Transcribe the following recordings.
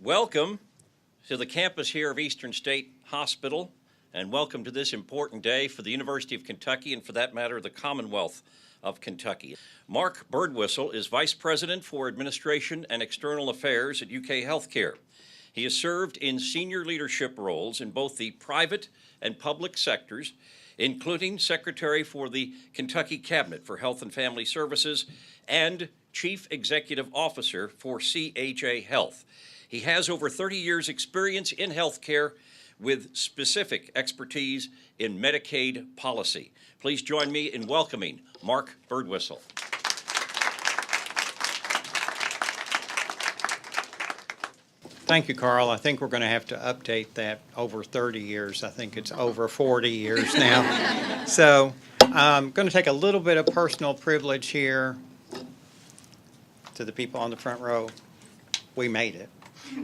Welcome to the campus here of Eastern State Hospital, and welcome to this important day for the University of Kentucky and, for that matter, the Commonwealth of Kentucky. Mark Birdwhistell is Vice President for Administration and External Affairs at UK Healthcare. He has served in senior leadership roles in both the private and public sectors, including Secretary for the Kentucky Cabinet for Health and Family Services and Chief Executive Officer for CHA Health. He has over 30 years' experience in healthcare with specific expertise in Medicaid policy. Please join me in welcoming Mark Birdwhistell. Thank you, Carl. I think we're going to have to update that over 30 years. I think it's over 40 years now. So I'm going to take a little bit of personal privilege here. To the people on the front row, we made it.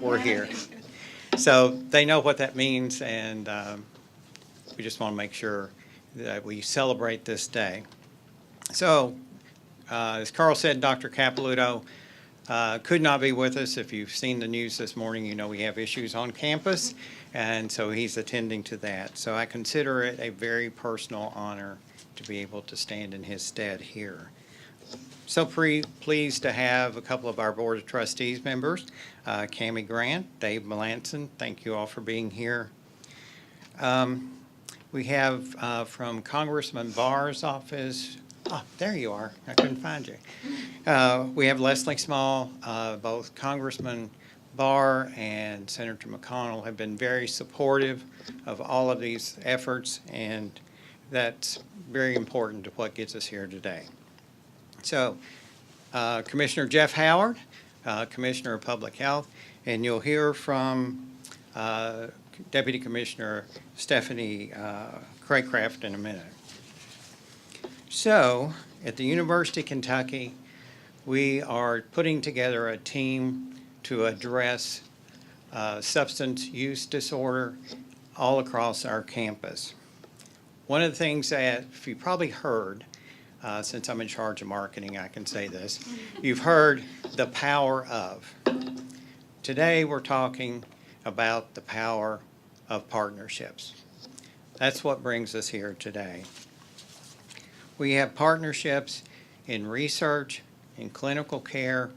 We're here. So they know what that means, and we just want to make sure that we celebrate this day. So, as Carl said, Dr. Capilouto could not be with us. If you've seen the news this morning, you know we have issues on campus, and so he's attending to that. So I consider it a very personal honor to be able to stand in his stead here. So pleased to have a couple of our Board of Trustees members, Cammie Grant, Dave Melanson. Thank you all for being here. We have from Congressman Barr's office, there you are, I couldn't find you. We have Leslie Small. Both Congressman Barr and Senator McConnell have been very supportive of all of these efforts, and that's very important to what gets us here today. So, Commissioner Jeff Howard, Commissioner of Public Health, and you'll hear from Deputy Commissioner Stephanie Craycraft in a minute. So, at the University of Kentucky, we are putting together a team to address substance use disorder all across our campus. One of the things that, if you probably heard, since I'm in charge of marketing, I can say this. You've heard the power of. Today we're talking about the power of partnerships. That's what brings us here today. We have partnerships in research, in clinical care.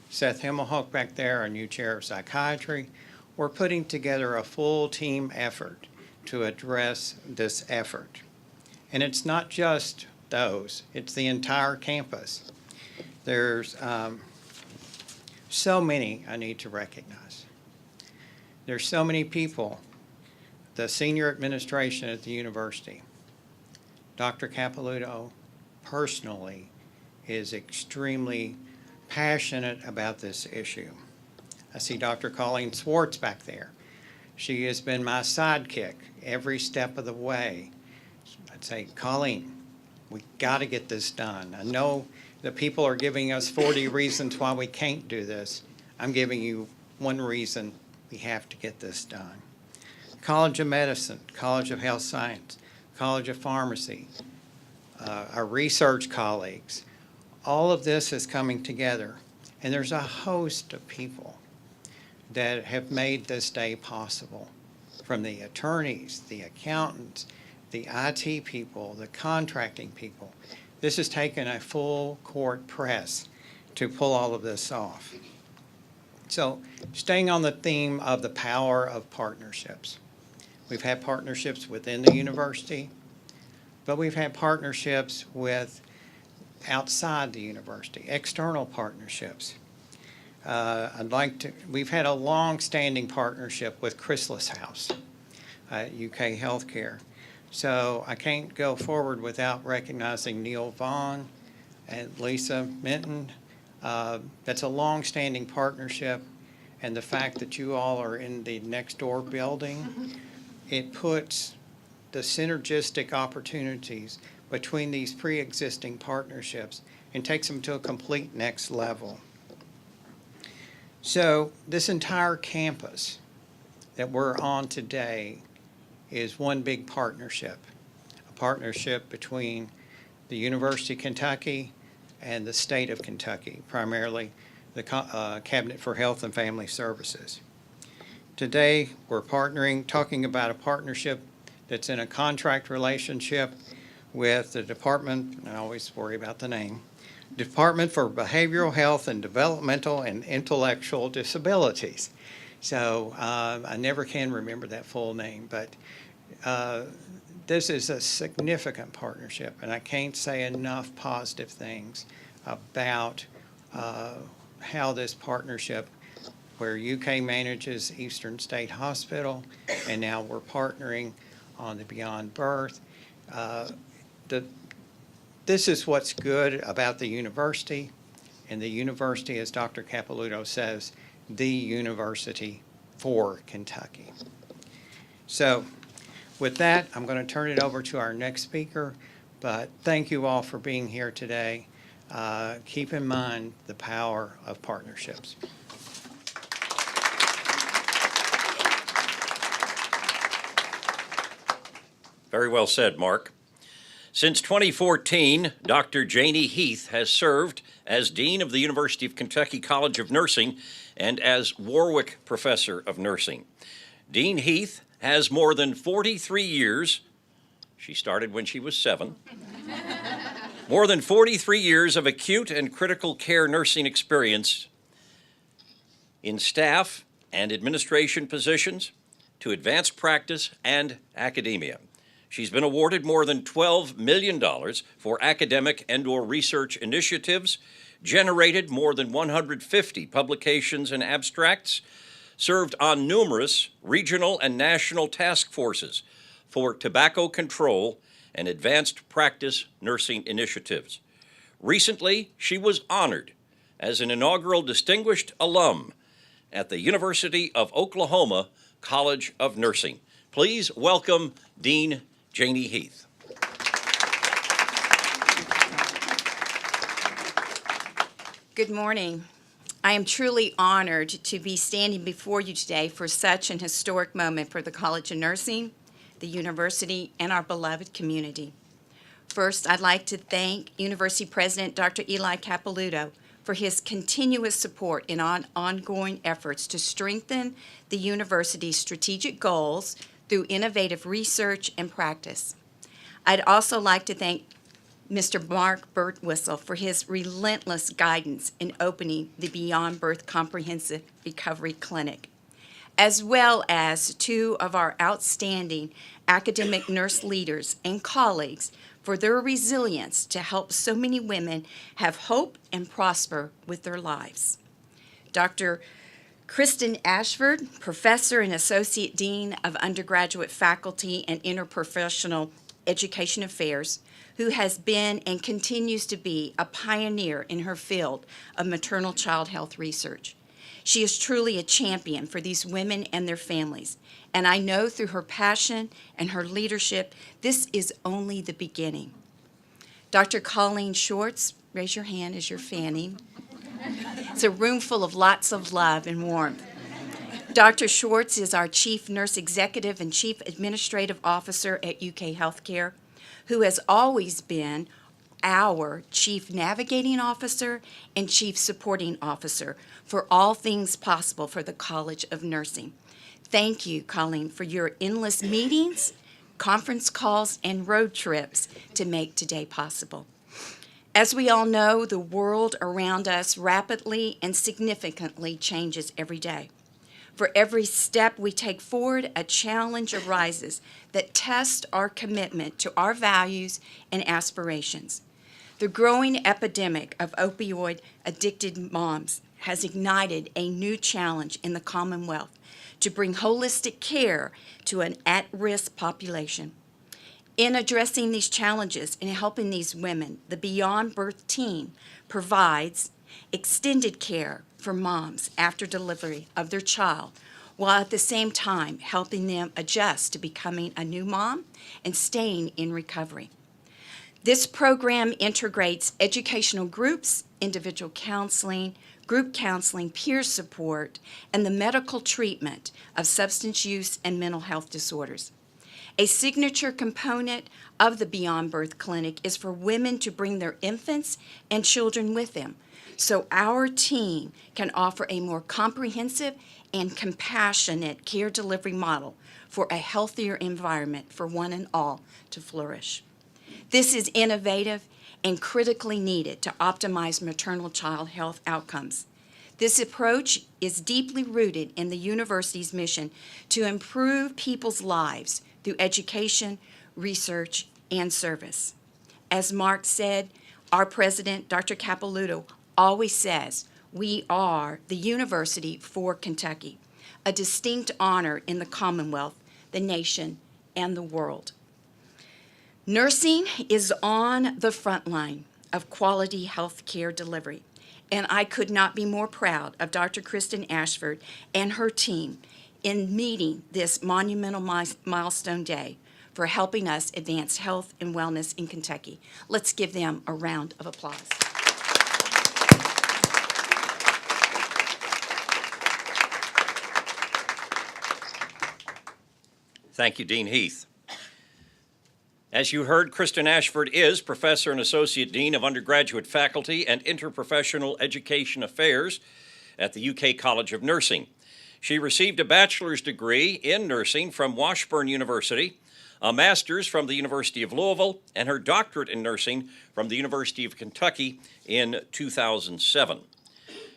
Seth Himmelhoek back there, our new chair of psychiatry. We're putting together a full team effort to address this effort. And it's not just those. It's the entire campus. There's so many I need to recognize. There's so many people, the senior administration at the university. Dr. Capilouto personally is extremely passionate about this issue. I see Dr. Colleen Swartz back there. She has been my sidekick every step of the way. I'd say, Colleen, we got to get this done. I know that people are giving us 40 reasons why we can't do this. I'm giving you one reason we have to get this done. College of Medicine, College of Health Science, College of Pharmacy, our research colleagues, all of this is coming together. And there's a host of people that have made this day possible, from the attorneys, the accountants, the IT people, the contracting people. This has taken a full court press to pull all of this off. So, staying on the theme of the power of partnerships. We've had partnerships within the university, but we've had partnerships with outside the university, external partnerships. We've had a long-standing partnership with Chrysalis House at UK Healthcare. So I can't go forward without recognizing Neil Vaughn and Lisa Minton. That's a long-standing partnership, and the fact that you all are in the next door building, it puts the synergistic opportunities between these pre-existing partnerships and takes them to a complete next level. So this entire campus that we're on today is one big partnership, a partnership between the University of Kentucky and the state of Kentucky, primarily the Cabinet for Health and Family Services. Today, we're talking about a partnership that's in a contract relationship with the Department, I always worry about the name, Department for Behavioral Health and Developmental and Intellectual Disabilities. So I never can remember that full name, but this is a significant partnership, and I can't say enough positive things about how this partnership, where UK manages Eastern State Hospital, and now we're partnering on the Beyond Birth. This is what's good about the university, and the university, as Dr. Capilouto says, the university for Kentucky. So with that, I'm going to turn it over to our next speaker, but thank you all for being here today. Keep in mind the power of partnerships. Very well said, Mark. Since 2014, Dr. Janie Heath has served as Dean of the University of Kentucky College of Nursing and as Warwick Professor of Nursing. Dean Heath has more than 43 years, she started when she was 7, more than 43 years of acute and critical care nursing experience in staff and administration positions to advanced practice and academia. She's been awarded more than $12 million for academic and/or research initiatives, generated more than 150 publications and abstracts, served on numerous regional and national task forces for tobacco control and advanced practice nursing initiatives. Recently, she was honored as an inaugural distinguished alum at the University of Oklahoma College of Nursing. Please welcome Dean Janie Heath. Good morning. I am truly honored to be standing before you today for such an historic moment for the College of Nursing, the university, and our beloved community. First, I'd like to thank University President Dr. Eli Capilouto for his continuous support in ongoing efforts to strengthen the university's strategic goals through innovative research and practice. I'd also like to thank Mr. Mark Birdwhistell for his relentless guidance in opening the Beyond Birth Comprehensive Recovery Clinic, as well as two of our outstanding academic nurse leaders and colleagues for their resilience to help so many women have hope and prosper with their lives. Dr. Kristin Ashford, Professor and Associate Dean of Undergraduate Faculty and Interprofessional Education Affairs, who has been and continues to be a pioneer in her field of maternal child health research. She is truly a champion for these women and their families, and I know through her passion and her leadership, this is only the beginning. Dr. Colleen Schwartz, raise your hand as you're fanning. It's a room full of lots of love and warmth. Dr. Schwartz is our Chief Nurse Executive and Chief Administrative Officer at UK Healthcare, who has always been our Chief Navigating Officer and Chief Supporting Officer for all things possible for the College of Nursing. Thank you, Colleen, for your endless meetings, conference calls, and road trips to make today possible. As we all know, the world around us rapidly and significantly changes every day. For every step we take forward, a challenge arises that tests our commitment to our values and aspirations. The growing epidemic of opioid-addicted moms has ignited a new challenge in the Commonwealth to bring holistic care to an at-risk population. In addressing these challenges and helping these women, the Beyond Birth team provides extended care for moms after delivery of their child, while at the same time helping them adjust to becoming a new mom and staying in recovery. This program integrates educational groups, individual counseling, group counseling, peer support, and the medical treatment of substance use and mental health disorders. A signature component of the Beyond Birth Clinic is for women to bring their infants and children with them so our team can offer a more comprehensive and compassionate care delivery model for a healthier environment for one and all to flourish. This is innovative and critically needed to optimize maternal-child health outcomes. This approach is deeply rooted in the university's mission to improve people's lives through education, research, and service. As Mark said, our president, Dr. Capilouto, always says, we are the University for Kentucky, a distinct honor in the Commonwealth, the nation, and the world. Nursing is on the front line of quality health care delivery, and I could not be more proud of Dr. Kristin Ashford and her team in meeting this monumental milestone day for helping us advance health and wellness in Kentucky. Let's give them a round of applause. Thank you, Dean Heath. As you heard, Kristin Ashford is Professor and Associate Dean of Undergraduate Faculty and Interprofessional Education Affairs at the UK College of Nursing. She received a bachelor's degree in nursing from Washburn University, a master's from the University of Louisville, and her doctorate in nursing from the University of Kentucky in 2007.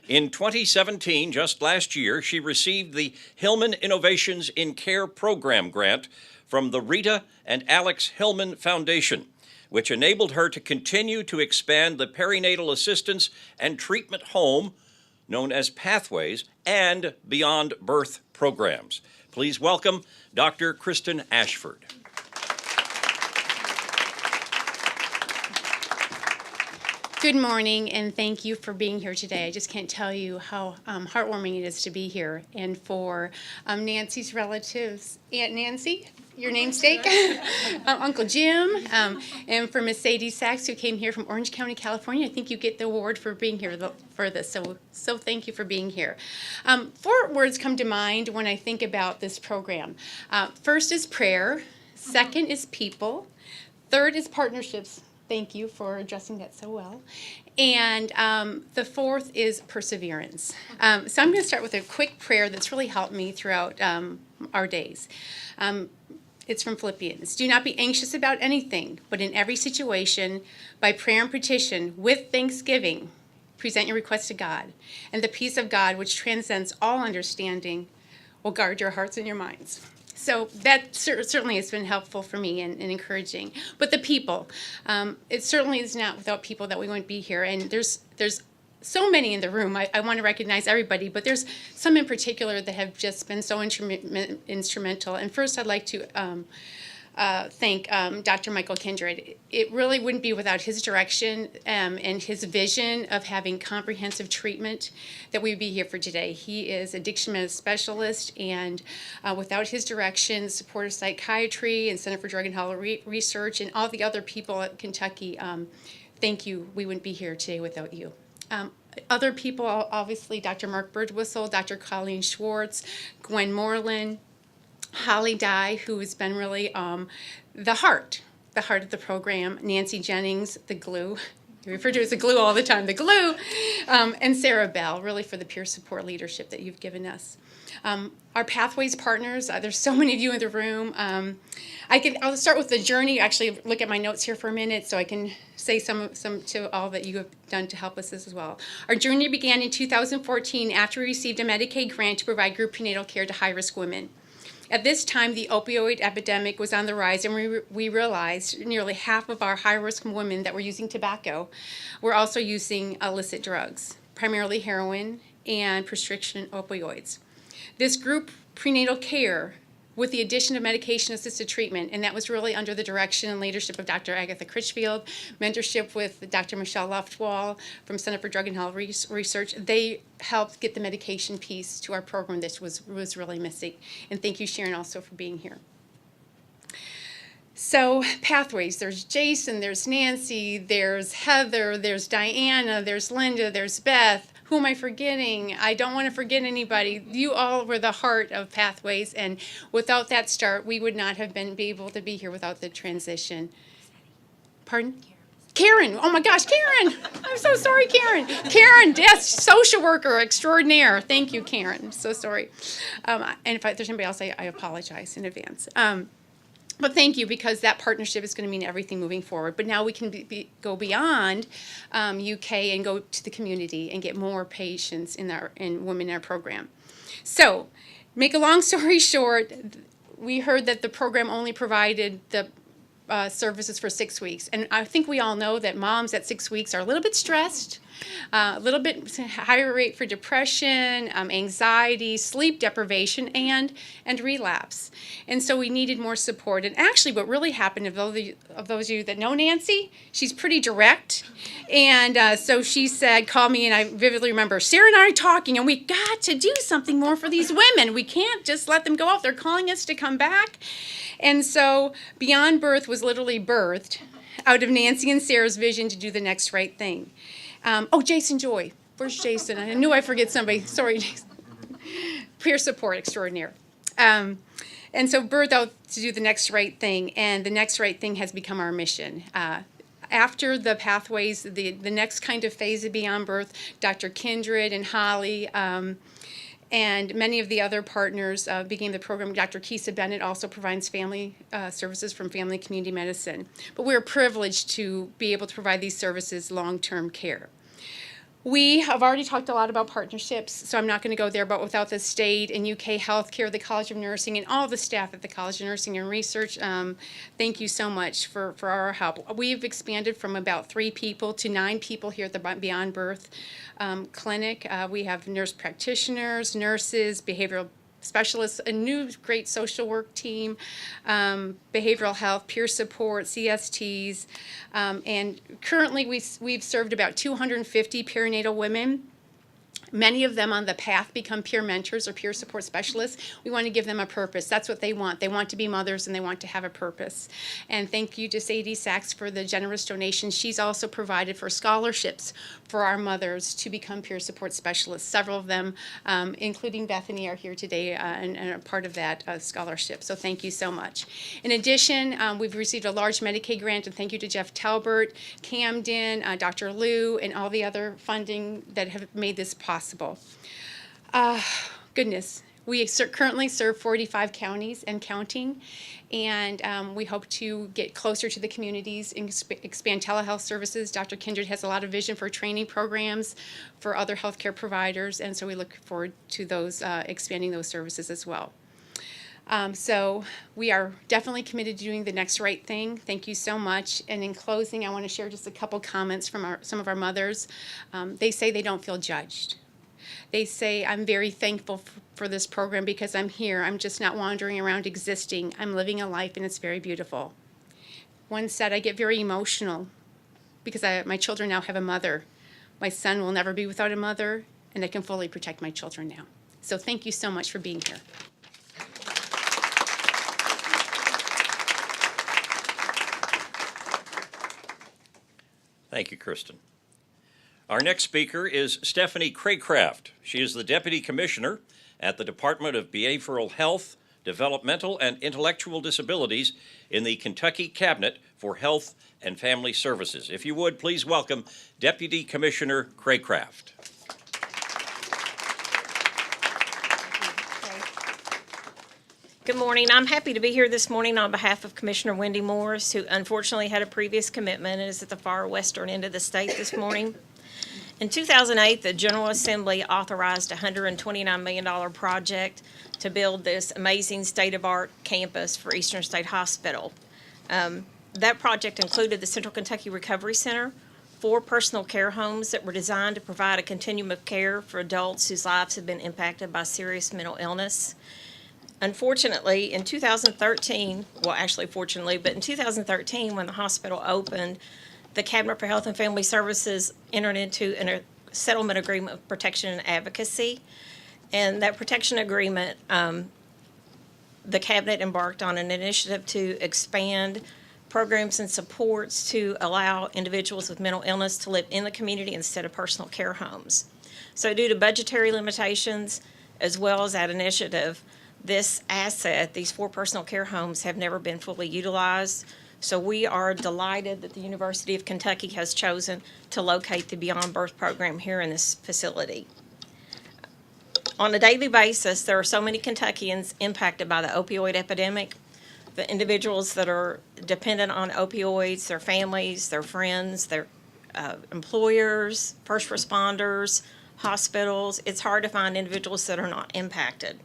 In 2017, just last year, she received the Hillman Innovations in Care Program grant from the Rita and Alex Hillman Foundation, which enabled her to continue to expand the perinatal assistance and treatment home, known as Pathways, and beyond birth programs. Please welcome Dr. Kristin Ashford. Good morning, and thank you for being here today. I just can't tell you how heartwarming it is to be here. And for Nancy's relatives, Aunt Nancy, your namesake, Uncle Jim, and for Miss Sadie Sachs, who came here from Orange County, California. I think you get the award for being here for this, so thank you for being here. 4 words come to mind when I think about this program. First is prayer, second is people, third is partnerships. Thank you for addressing that so well. And the fourth is perseverance. So I'm going to start with a quick prayer that's really helped me throughout our days. It's from Philippians. Do not be anxious about anything, but in every situation, by prayer and petition, with thanksgiving, present your requests to God. And the peace of God, which transcends all understanding, will guard your hearts and your minds. So that certainly has been helpful for me and encouraging. But the people, it certainly is not without people that we wouldn't be here. And there's so many in the room. I want to recognize everybody, but there's some in particular that have just been so instrumental. And first, I'd like to thank Dr. Michael Kindred. It really wouldn't be without his direction and his vision of having comprehensive treatment that we'd be here for today. He is a addiction medicine specialist, and without his direction, support of psychiatry and Center for Drug and Alcohol Research and all the other people at Kentucky, thank you. We wouldn't be here today without you. Other people, obviously, Dr. Mark Birdwhistell, Dr. Colleen Schwartz, Gwen Moreland, Holly Dye, who has been really the heart of the program, Nancy Jennings, the glue. You refer to it as the glue all the time, the glue, and Sarah Bell, really for the peer support leadership that you've given us. Our Pathways partners, there's so many of you in the room. I'll start with the journey, actually look at my notes here for a minute so I can say some to all that you have done to help us as well. Our journey began in 2014 after we received a Medicaid grant to provide group prenatal care to high-risk women. At this time, the opioid epidemic was on the rise, and we realized nearly half of our high-risk women that were using tobacco were also using illicit drugs, primarily heroin and prescription opioids. This group prenatal care, with the addition of medication-assisted treatment, and that was really under the direction and leadership of Dr. Agatha Critchfield, mentorship with Dr. Michelle Loftwall from Center for Drug and Alcohol Research. They helped get the medication piece to our program that was really missing. And thank you, Sharon, also for being here. So, Pathways, there's Jason, there's Nancy, there's Heather, there's Diana, there's Linda, there's Beth. Who am I forgetting? I don't want to forget anybody. You all were the heart of Pathways, and without that start, we would not have been able to be here without the transition. Pardon? Karen, oh my gosh, Karen. I'm so sorry, Karen. Karen, yes, social worker extraordinaire. Thank you, Karen. I'm so sorry. And if there's anybody else, I apologize in advance. But thank you, because that partnership is going to mean everything moving forward. But now we can go beyond UK and go to the community and get more patients in women in our program. So, make a long story short, we heard that the program only provided the services for 6 weeks. And I think we all know that moms at 6 weeks are a little bit stressed, a little bit higher rate for depression, anxiety, sleep deprivation, and relapse. And so we needed more support. And actually what really happened, of those of you that know Nancy, she's pretty direct. And so she said, call me, and I vividly remember, Sarah and I are talking, and we got to do something more for these women. We can't just let them go off. They're calling us to come back. And so Beyond Birth was literally birthed out of Nancy and Sarah's vision to do the next right thing. Jason Joy. Where's Jason? I knew I'd forget somebody. Sorry, Jason. Peer support extraordinaire. And so birthed out to do the next right thing, and the next right thing has become our mission. After the pathways, the next kind of phase of Beyond Birth, Dr. Kindred and Holly, and many of the other partners began the program. Dr. Keisa Bennett also provides family services from Family and Community Medicine. But we're privileged to be able to provide these services long-term care. We have already talked a lot about partnerships, so I'm not going to go there, but without the state and UK Healthcare, the College of Nursing, and all the staff at the College of Nursing and Research, thank you so much for our help. We've expanded from about 3 people to 9 people here at the Beyond Birth clinic. We have nurse practitioners, nurses, behavioral specialists, a new great social work team, behavioral health, peer support, CSTs, and currently we've served about 250 perinatal women. Many of them on the path become peer mentors or peer support specialists. We want to give them a purpose. That's what they want. They want to be mothers, and they want to have a purpose. And thank you to Sadie Sachs for the generous donation. She's also provided for scholarships for our mothers to become peer support specialists. Several of them, including Bethany, are here today and are part of that scholarship. So thank you so much. In addition, we've received a large Medicaid grant, and thank you to Jeff Talbert, Camden, Dr. Liu, and all the other funding that have made this possible. Goodness, we currently serve 45 counties and counting, and we hope to get closer to the communities and expand telehealth services. Dr. Kindred has a lot of vision for training programs for other healthcare providers, and so we look forward to those expanding those services as well. So we are definitely committed to doing the next right thing. Thank you so much. And in closing, I want to share just a couple comments from some of our mothers. They say they don't feel judged. They say, I'm very thankful for this program because I'm here. I'm just not wandering around existing. I'm living a life, and it's very beautiful. One said, I get very emotional because my children now have a mother. My son will never be without a mother, and I can fully protect my children now. So thank you so much for being here. Thank you, Kristin. Our next speaker is Stephanie Craycraft. She is the Deputy Commissioner at the Department of Behavioral Health, Developmental and Intellectual Disabilities in the Kentucky Cabinet for Health and Family Services. If you would, please welcome Deputy Commissioner Craycraft. Good morning. I'm happy to be here this morning on behalf of Commissioner Wendy Morris, who unfortunately had a previous commitment and is at the far western end of the state this morning. In 2008, the General Assembly authorized a $129 million project to build this amazing state-of-the-art campus for Eastern State Hospital. That project included the Central Kentucky Recovery Center, 4 personal care homes that were designed to provide a continuum of care for adults whose lives have been impacted by serious mental illness. Unfortunately, in 2013, well, actually fortunately, but in 2013, when the hospital opened, the Cabinet for Health and Family Services entered into a settlement agreement of protection and advocacy. And that protection agreement, the Cabinet embarked on an initiative to expand programs and supports to allow individuals with mental illness to live in the community instead of personal care homes. So due to budgetary limitations, as well as that initiative, this asset, these 4 personal care homes, have never been fully utilized. So we are delighted that the University of Kentucky has chosen to locate the Beyond Birth program here in this facility. On a daily basis, there are so many Kentuckians impacted by the opioid epidemic. The individuals that are dependent on opioids, their families, their friends, their employers, first responders, hospitals. It's hard to find individuals that are not impacted.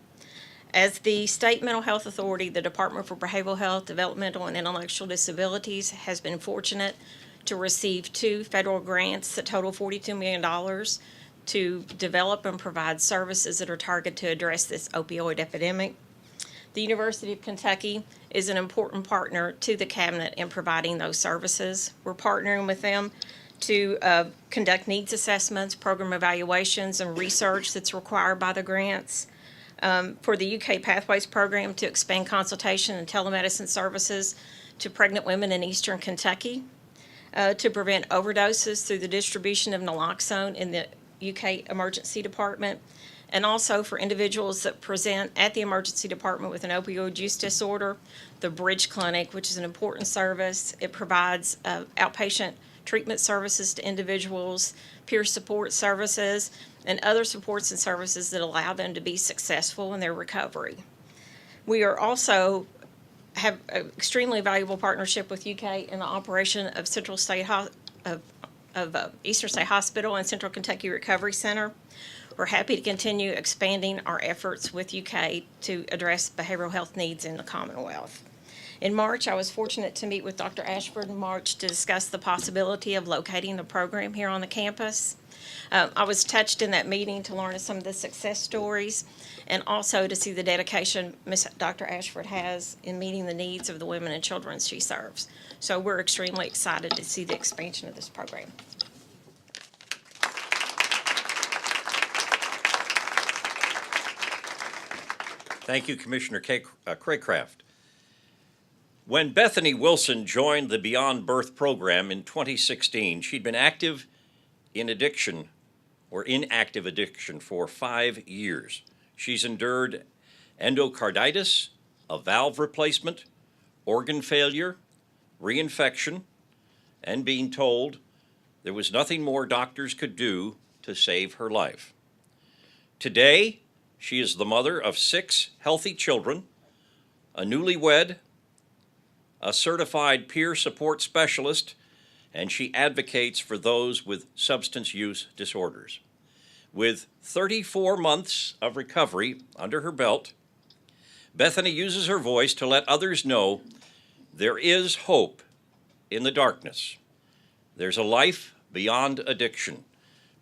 As the State Mental Health Authority, the Department for Behavioral Health, Developmental, and Intellectual Disabilities has been fortunate to receive 2 federal grants that total $42 million to develop and provide services that are targeted to address this opioid epidemic. The University of Kentucky is an important partner to the Cabinet in providing those services. We're partnering with them to conduct needs assessments, program evaluations, and research that's required by the grants. For the UK Pathways program to expand consultation and telemedicine services to pregnant women in eastern Kentucky, to prevent overdoses through the distribution of naloxone in the UK Emergency Department, and also for individuals that present at the emergency department with an opioid use disorder, the Bridge Clinic, which is an important service. It provides outpatient treatment services to individuals, peer support services, and other supports and services that allow them to be successful in their recovery. We are also have an extremely valuable partnership with UK in the operation of Eastern State Hospital and Central Kentucky Recovery Center. We're happy to continue expanding our efforts with UK to address behavioral health needs in the Commonwealth. In March, I was fortunate to meet with Dr. Ashford in March to discuss the possibility of locating the program here on the campus. I was touched in that meeting to learn of some of the success stories and also to see the dedication Dr. Ashford has in meeting the needs of the women and children she serves. So we're extremely excited to see the expansion of this program. Thank you, Commissioner Craycraft. When Bethany Wilson joined the Beyond Birth program in 2016, she'd been inactive addiction for 5 years. She's endured endocarditis, a valve replacement, organ failure, reinfection, and being told there was nothing more doctors could do to save her life. Today, she is the mother of 6 healthy children, a newlywed, a certified peer support specialist, and she advocates for those with substance use disorders. With 34 months of recovery under her belt, Bethany uses her voice to let others know there is hope in the darkness. There's a life beyond addiction.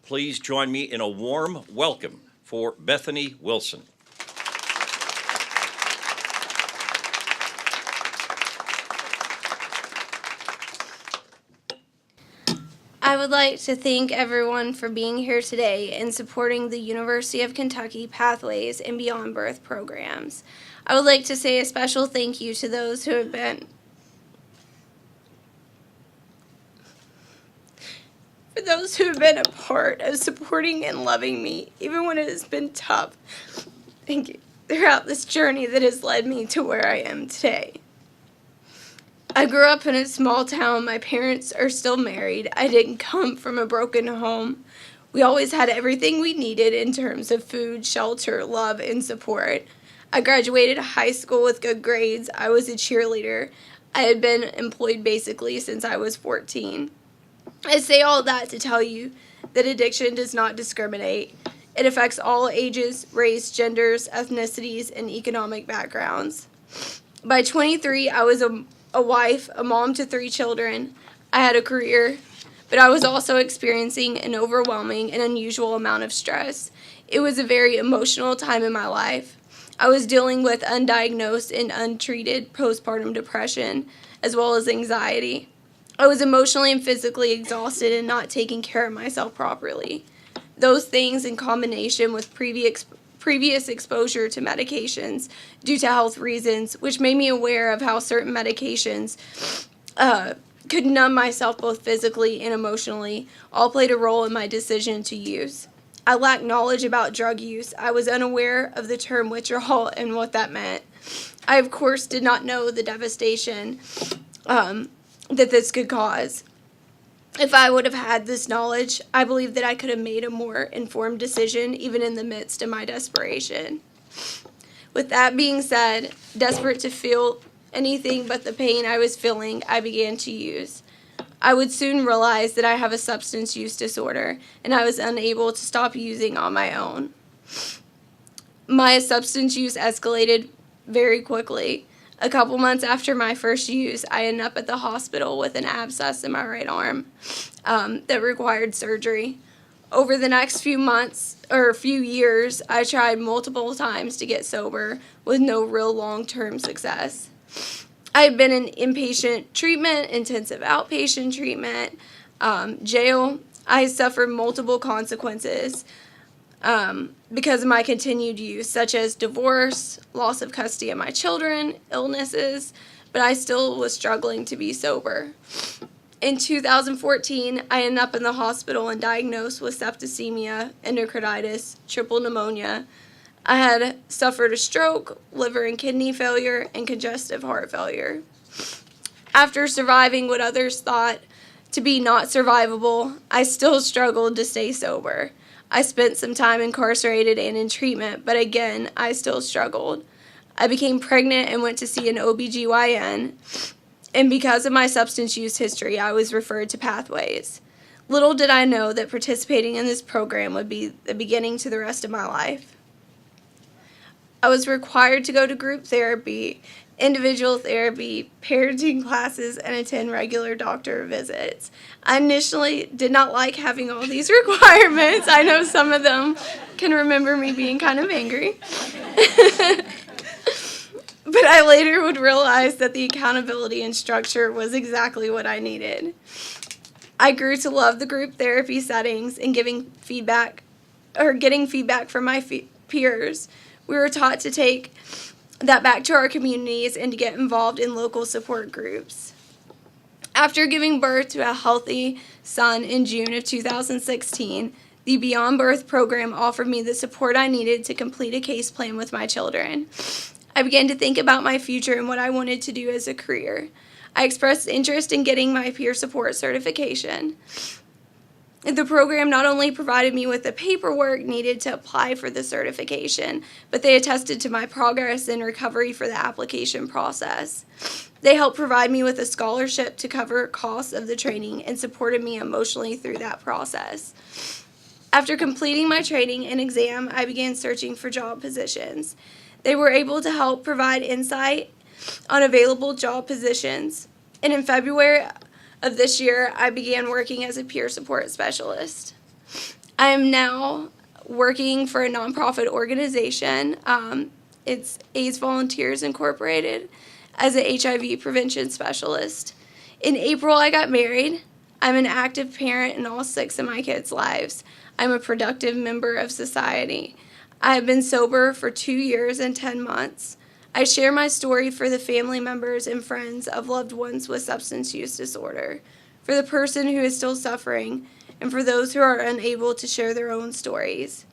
Please join me in a warm welcome for Bethany Wilson. I would like to thank everyone for being here today and supporting the University of Kentucky Pathways and Beyond Birth programs. I would like to say a special thank you to those who have been a part of supporting and loving me, even when it has been tough. Thank you. Throughout this journey that has led me to where I am today. I grew up in a small town. My parents are still married. I didn't come from a broken home. We always had everything we needed in terms of food, shelter, love, and support. I graduated high school with good grades. I was a cheerleader. I had been employed basically since I was 14. I say all that to tell you that addiction does not discriminate. It affects all ages, race, genders, ethnicities, and economic backgrounds. By 23, I was a wife, a mom to 3 children. I had a career, but I was also experiencing an overwhelming and unusual amount of stress. It was a very emotional time in my life. I was dealing with undiagnosed and untreated postpartum depression, as well as anxiety. I was emotionally and physically exhausted and not taking care of myself properly. Those things in combination with previous exposure to medications due to health reasons, which made me aware of how certain medications could numb myself both physically and emotionally, all played a role in my decision to use. I lacked knowledge about drug use. I was unaware of the term withdrawal and what that meant. I, of course, did not know the devastation that this could cause. If I would have had this knowledge, I believe that I could have made a more informed decision even in the midst of my desperation. With that being said, desperate to feel anything but the pain I was feeling, I began to use. I would soon realize that I have a substance use disorder, and I was unable to stop using on my own. My substance use escalated very quickly. A couple months after my first use, I ended up at the hospital with an abscess in my right arm that required surgery. Over the next few months or few years, I tried multiple times to get sober with no real long-term success. I had been in inpatient treatment, intensive outpatient treatment, jail. I suffered multiple consequences because of my continued use, such as divorce, loss of custody of my children, illnesses, but I still was struggling to be sober. In 2014, I ended up in the hospital and diagnosed with septicemia, endocarditis, triple pneumonia. I had suffered a stroke, liver and kidney failure, and congestive heart failure. After surviving what others thought to be not survivable, I still struggled to stay sober. I spent some time incarcerated and in treatment, but again, I still struggled. I became pregnant and went to see an OBGYN, and because of my substance use history, I was referred to Pathways. Little did I know that participating in this program would be the beginning to the rest of my life. I was required to go to group therapy, individual therapy, parenting classes, and attend regular doctor visits. I initially did not like having all these requirements. I know some of them can remember me being kind of angry. But I later would realize that the accountability and structure was exactly what I needed. I grew to love the group therapy settings and getting feedback from my peers. We were taught to take that back to our communities and to get involved in local support groups. After giving birth to a healthy son in June of 2016, the Beyond Birth program offered me the support I needed to complete a case plan with my children. I began to think about my future and what I wanted to do as a career. I expressed interest in getting my peer support certification. The program not only provided me with the paperwork needed to apply for the certification, but they attested to my progress in recovery for the application process. They helped provide me with a scholarship to cover costs of the training and supported me emotionally through that process. After completing my training and exam, I began searching for job positions. They were able to help provide insight on available job positions, and in February of this year, I began working as a peer support specialist. I am now working for a nonprofit organization. It's AIDS Volunteers Incorporated as an HIV prevention specialist. In April, I got married. I'm an active parent in all 6 of my kids' lives. I'm a productive member of society. I have been sober for 2 years and 10 months. I share my story for the family members and friends of loved ones with substance use disorder, for the person who is still suffering, and for those who are unable to share their own stories.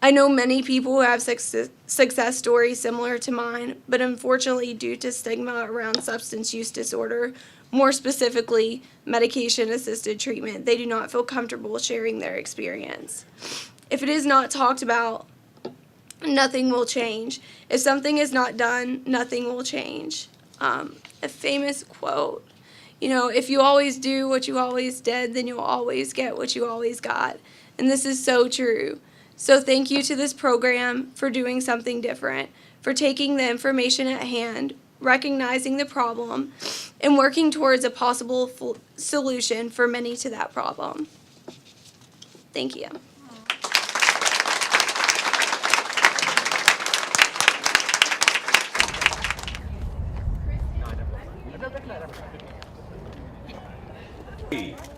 I know many people who have success stories similar to mine, but unfortunately, due to stigma around substance use disorder, more specifically medication-assisted treatment, they do not feel comfortable sharing their experience. If it is not talked about, nothing will change. If something is not done, nothing will change. A famous quote, if you always do what you always did, then you'll always get what you always got. And this is so true. So thank you to this program for doing something different, for taking the information at hand, recognizing the problem, and working towards a possible solution for many to that problem. Thank you. Heath.